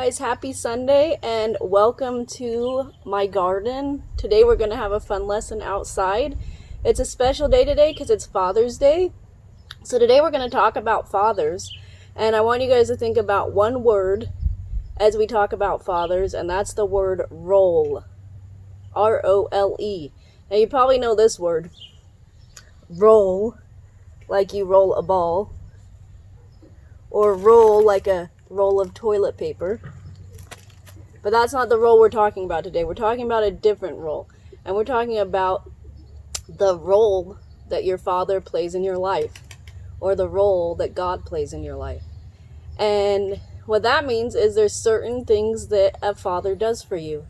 guys, happy Sunday and welcome to my garden. Today we're going to have a fun lesson outside. It's a special day today because it's Father's Day. So today we're going to talk about fathers, and I want you guys to think about one word as we talk about fathers, and that's the word role. R-O-L-E. Now you probably know this word. Roll, like you roll a ball, or roll like a roll of toilet paper. But that's not the role we're talking about today. We're talking about a different role. And we're talking about the role that your father plays in your life, or the role that God plays in your life. And what that means is there's certain things that a father does for you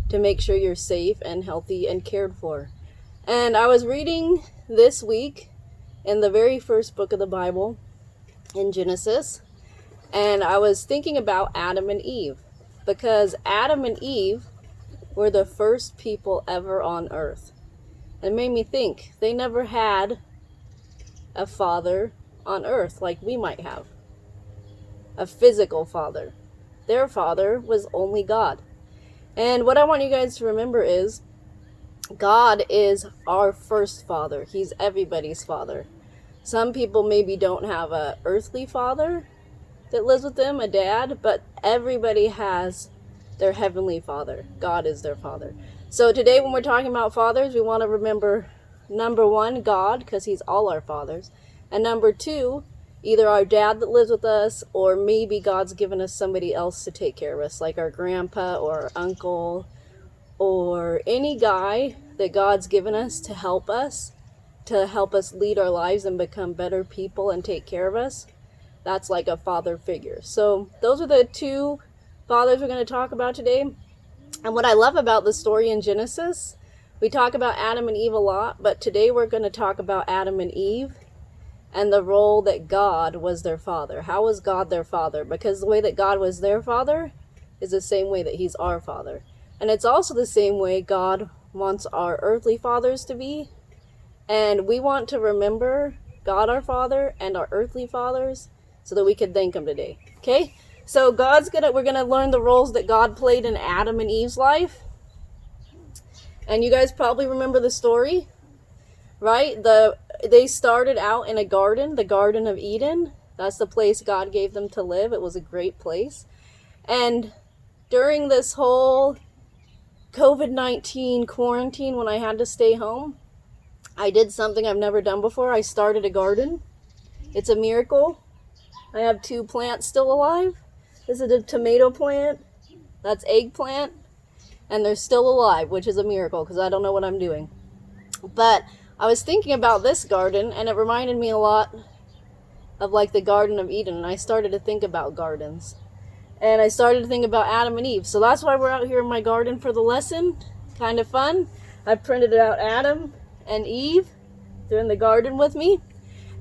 to make sure you're safe and healthy and cared for. And I was reading this week in the very first book of the Bible, in Genesis, and I was thinking about Adam and Eve, because Adam and Eve were the first people ever on earth. It made me think they never had a father on earth like we might have, a physical father. Their father was only God. And what I want you guys to remember is God is our first father. He's everybody's father. Some people maybe don't have an earthly father that lives with them, a dad, but everybody has their heavenly father. God is their father. So today when we're talking about fathers, we want to remember, number one, God, because he's all our fathers. And number two, either our dad that lives with us, or maybe God's given us somebody else to take care of us, like our grandpa or our uncle, or any guy that God's given us to help us lead our lives and become better people and take care of us. That's like a father figure. So those are the two fathers we're going to talk about today. And what I love about the story in Genesis, we talk about Adam and Eve a lot, but today we're going to talk about Adam and Eve and the role that God was their father. How was God their father? Because the way that God was their father is the same way that he's our father. And it's also the same way God wants our earthly fathers to be. And we want to remember God our Father and our earthly fathers so that we can thank him today. Okay? So we're gonna learn the roles that God played in Adam and Eve's life. And you guys probably remember the story, right? They started out in a garden, the Garden of Eden. That's the place God gave them to live. It was a great place. And during this whole COVID-19 quarantine, when I had to stay home, I did something I've never done before. I started a garden. It's a miracle. I have 2 plants still alive. This is a tomato plant. That's eggplant. And they're still alive, which is a miracle because I don't know what I'm doing. But I was thinking about this garden, and it reminded me a lot of like the Garden of Eden. And I started to think about gardens. And I started to think about Adam and Eve. So that's why we're out here in my garden for the lesson. Kind of fun. I printed out Adam and Eve. They're in the garden with me.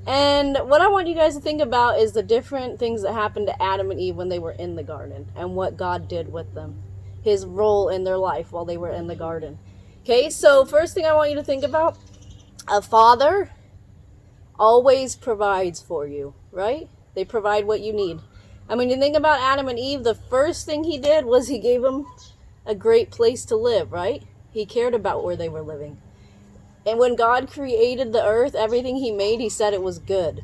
And what I want you guys to think about is the different things that happened to Adam and Eve when they were in the garden and what God did with them. His role in their life while they were in the garden. Okay, so first thing I want you to think about, a father always provides for you, right? They provide what you need. And when you think about Adam and Eve, the first thing he did was he gave them a great place to live, right? He cared about where they were living. And when God created the earth, everything he made, he said it was good.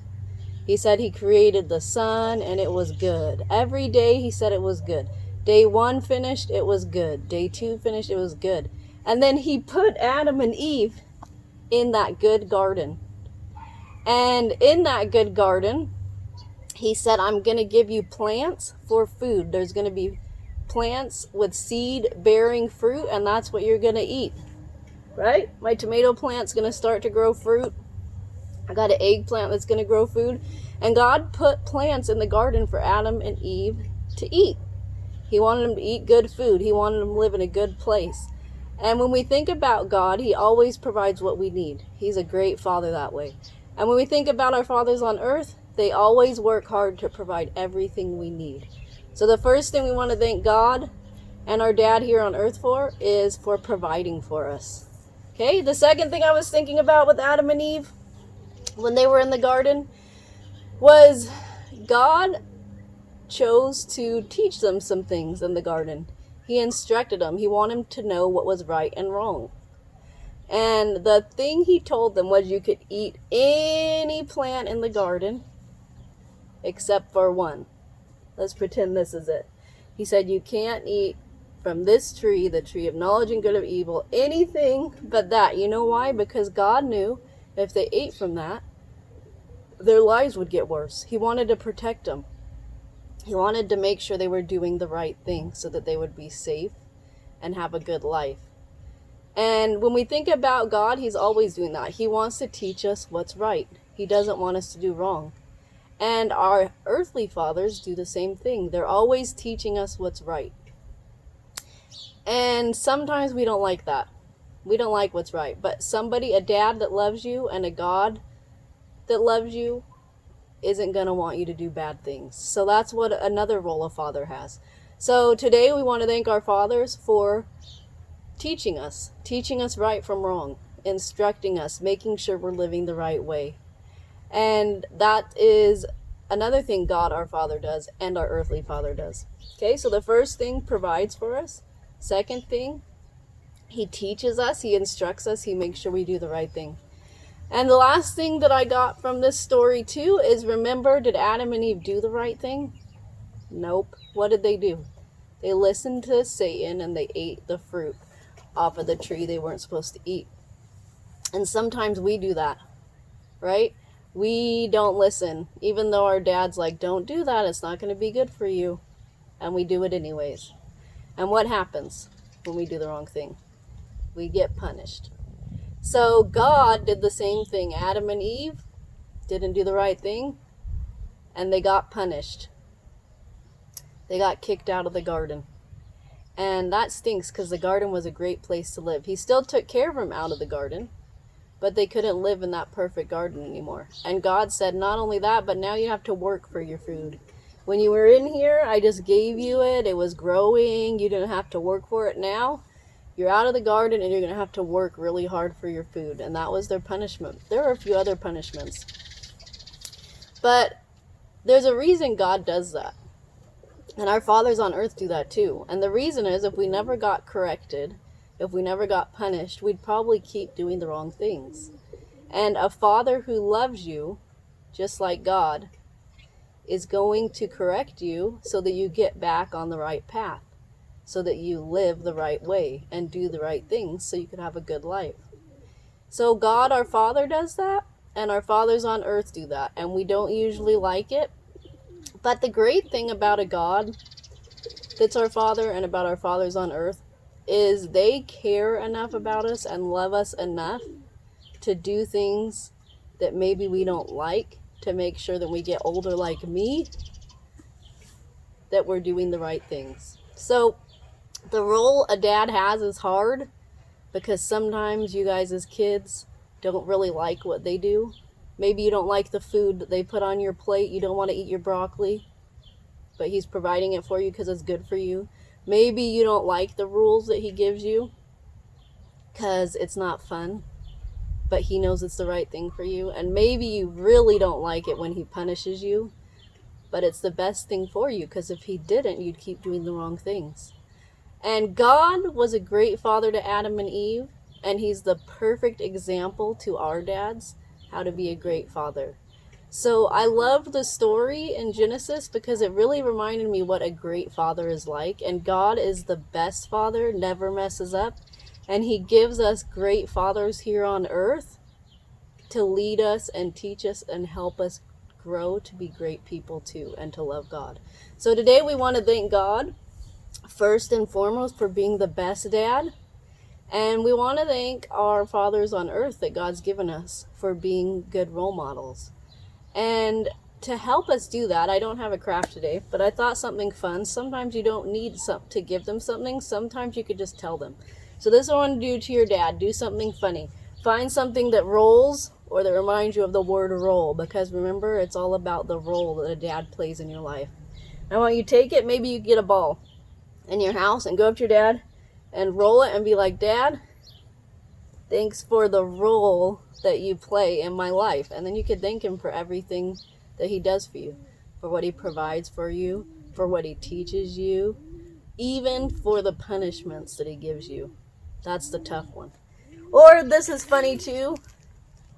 He said he created the sun and it was good. Every day he said it was good. Day 1 finished, it was good. Day 2 finished, it was good. And then he put Adam and Eve in that good garden. And in that good garden, he said, I'm going to give you plants for food. There's going to be plants with seed-bearing fruit, and that's what you're going to eat. Right? My tomato plant's going to start to grow fruit. I got an eggplant that's going to grow food. And God put plants in the garden for Adam and Eve to eat. He wanted them to eat good food. He wanted them to live in a good place. And when we think about God, he always provides what we need. He's a great father that way. And when we think about our fathers on earth, they always work hard to provide everything we need. So the first thing we want to thank God and our dad here on earth for is for providing for us. Okay, the second thing I was thinking about with Adam and Eve when they were in the garden was God chose to teach them some things in the garden. He instructed them. He wanted them to know what was right and wrong. And the thing he told them was you could eat any plant in the garden except for one. Let's pretend this is it. He said you can't eat from this tree, the tree of knowledge and good of evil, anything but that. You know why? Because God knew if they ate from that, their lives would get worse. He wanted to protect them. He wanted to make sure they were doing the right thing so that they would be safe and have a good life. And when we think about God, he's always doing that. He wants to teach us what's right. He doesn't want us to do wrong. And our earthly fathers do the same thing. They're always teaching us what's right. And sometimes we don't like that. We don't like what's right. But somebody, a dad that loves you and a God that loves you, isn't going to want you to do bad things. So that's what another role a father has. So today we want to thank our fathers for teaching us right from wrong, instructing us, making sure we're living the right way. And that is another thing God our Father does and our earthly father does. Okay, so the first thing, provides for us. Second thing, he teaches us, he instructs us, he makes sure we do the right thing. And the last thing that I got from this story too is, remember, did Adam and Eve do the right thing? Nope. What did they do? They listened to Satan and they ate the fruit off of the tree they weren't supposed to eat. And sometimes we do that, right? We don't listen, even though our dad's like, don't do that, it's not going to be good for you. And we do it anyways. And what happens when we do the wrong thing? We get punished. So God did the same thing. Adam and Eve didn't do the right thing, and they got punished. They got kicked out of the garden. And that stinks, because the garden was a great place to live. He still took care of them out of the garden, but they couldn't live in that perfect garden anymore. And God said, not only that, but now you have to work for your food. When you were in here, I just gave you it. It was growing. You didn't have to work for it. Now you're out of the garden and you're going to have to work really hard for your food. And that was their punishment. There are a few other punishments. But there's a reason God does that. And our fathers on earth do that too. And the reason is, if we never got corrected, if we never got punished, we'd probably keep doing the wrong things. And a father who loves you, just like God, is going to correct you so that you get back on the right path, so that you live the right way and do the right things so you can have a good life. So God, our Father, does that, and our fathers on earth do that, and we don't usually like it. But the great thing about a God that's our Father and about our fathers on earth is they care enough about us and love us enough to do things that maybe we don't like, to make sure that we get older like me, that we're doing the right things. So the role a dad has is hard, because sometimes you guys as kids don't really like what they do. Maybe you don't like the food that they put on your plate. You don't want to eat your broccoli, but he's providing it for you because it's good for you. Maybe you don't like the rules that he gives you because it's not fun, but he knows it's the right thing for you. And maybe you really don't like it when he punishes you, but it's the best thing for you, because if he didn't, you'd keep doing the wrong things. And God was a great father to Adam and Eve, and he's the perfect example to our dads how to be a great father. So I love the story in Genesis because it really reminded me what a great father is like. And God is the best father, never messes up. And he gives us great fathers here on earth to lead us and teach us and help us grow to be great people too, and to love God. So today we want to thank God first and foremost for being the best dad. And we want to thank our fathers on earth that God's given us for being good role models. And to help us do that, I don't have a craft today, but I thought something fun. Sometimes you don't need to give them something. Sometimes you could just tell them. So this I want to do to your dad. Do something funny. Find something that rolls or that reminds you of the word roll, because remember, it's all about the role that a dad plays in your life. I want you to take it. Maybe you get a ball in your house and go up to your dad and roll it and be like, Dad, thanks for the role that you play in my life. And then you could thank him for everything that he does for you, for what he provides for you, for what he teaches you, even for the punishments that he gives you. That's the tough one. Or this is funny too.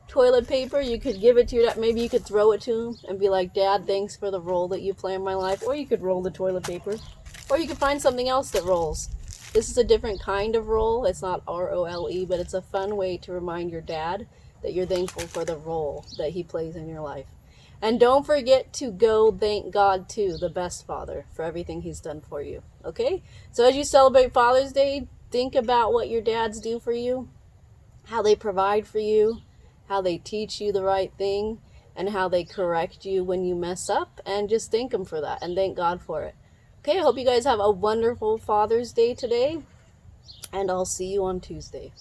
Toilet paper, you could give it to your dad. Maybe you could throw it to him and be like, Dad, thanks for the role that you play in my life. Or you could roll the toilet paper. Or you could find something else that rolls. This is a different kind of roll. It's not R-O-L-E, but it's a fun way to remind your dad that you're thankful for the role that he plays in your life. And don't forget to go thank God too, the best father, for everything he's done for you. Okay? So as you celebrate Father's Day, think about what your dads do for you, how they provide for you, how they teach you the right thing, and how they correct you when you mess up, and just thank them for that and thank God for it. Okay, I hope you guys have a wonderful Father's Day today, and I'll see you on Tuesday.